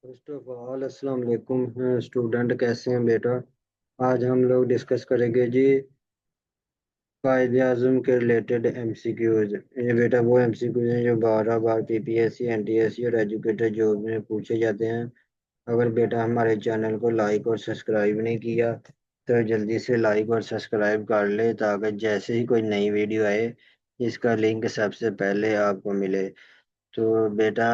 First of all अस्सलाम वालेकुम student, कैसे हैं बेटा। आज हम लोग डिस्कस करेंगे जी कायदे आज़म के रिलेटेड एमसीक्यूज। ये बेटा वो एमसीक्यूज हैं जो बारह बार पीपीएससी एनटीएससी और एजुकेटर जॉब में पूछे जाते हैं। अगर बेटा हमारे चैनल को लाइक और सब्सक्राइब नहीं किया तो जल्दी से लाइक और सब्सक्राइब कर ले, ताकि जैसे ही कोई नई वीडियो आए इसका लिंक सबसे पहले आपको मिले। तो बेटा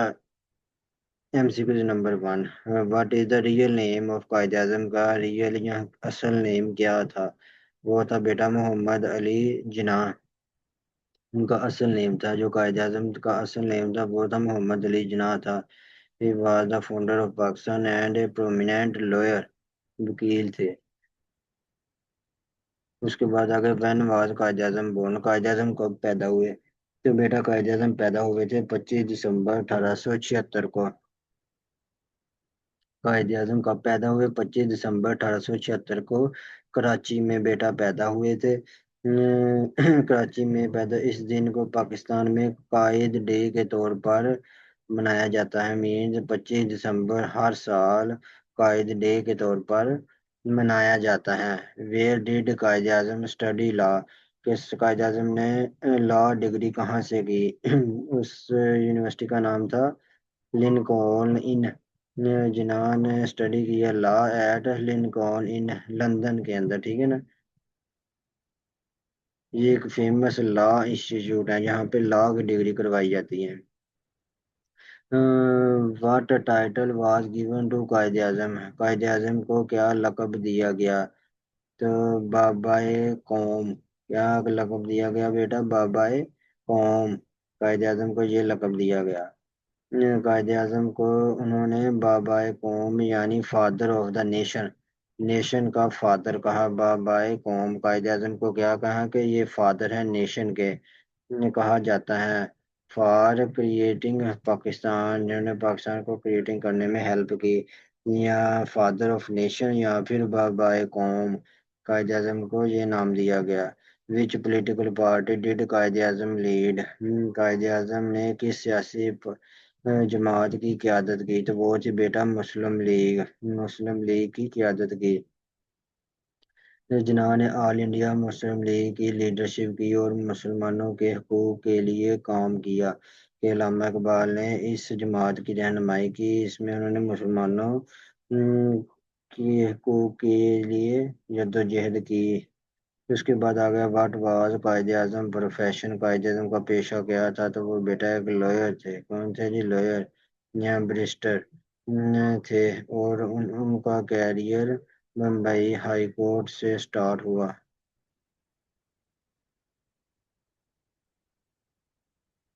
MCQ number one, what is the real name of Quaid Azam का रियल या असल नेम क्या था। वो था बेटा मोहम्मद अली जिन्ना। उनका असल नेम था, जो कायद आजम का असल नेम था वो था मोहम्मद अली जिन्ना था। He was the founder of Pakistan and a prominent lawyer, वकील थे। उसके बाद आगे when was Quaid Azam born, Quaid Azam कब पैदा हुए। तो बेटा कायद आजम पैदा हुए थे 25 दिसंबर 1876 को। कायद आजम कब पैदा हुए, 25 दिसंबर 1876 को कराची में बेटा पैदा हुए थे। कराची में पैदा, इस दिन को पाकिस्तान में कायद डे के तौर पर मनाया जाता है। मीन्स 25 दिसंबर हर साल कायद डे के तौर पर मनाया जाता है। Where did Quaid Azam study law, किस कायद आजम ने लॉ डिग्री कहाँ से की। उस यूनिवर्सिटी का नाम था लिंकॉन इन। जिन्होंने ने स्टडी किया law at Lincoln in London के अंदर, ठीक है ना। ये एक फेमस लॉ इंस्टीट्यूट है जहाँ पे लॉ की डिग्री करवाई जाती है। What title was given to Quaid Azam, Quaid Azam को क्या लकब दिया गया। तो बाबाए कौम, क्या लकब दिया गया बेटा, बाबाए कौम। कायद आजम को ये लकब दिया गया। कायद आजम को उन्होंने बाबाए कौम यानी father of the nation, nation का फादर कहा। बाबाए कौम, कायद आजम को क्या कहा कि ये फादर है नेशन के। कहा जाता है फॉर क्रिएटिंग पाकिस्तान, जिन्होंने पाकिस्तान को क्रिएटिंग करने में हेल्प की। या फादर ऑफ नेशन या फिर बाबाए कौम, कायद आजम को ये नाम दिया गया। Which political party did Quaid Azam lead, Quaid Azam ने किस सियासी जमात की क़यादत की। तो वो थी बेटा मुस्लिम लीग, मुस्लिम लीग की क़यादत की। जिन्होंने ऑल इंडिया मुस्लिम लीग की लीडरशिप की और मुसलमानों के हकूक़ के लिए काम किया। के अल्लामा इकबाल ने इस जमात की रहनुमाई की। इसमें उन्होंने मुसलमानों की हकूक़ के लिए जद्दोजहद की। उसके बाद आ गया what was Quaid Azam profession, Quaid Azam का पेशा क्या था। तो वो बेटा एक लॉयर थे। कौन थे जी, लॉयर या बैरिस्टर थे। और उनका कैरियर मुंबई हाई कोर्ट से स्टार्ट हुआ।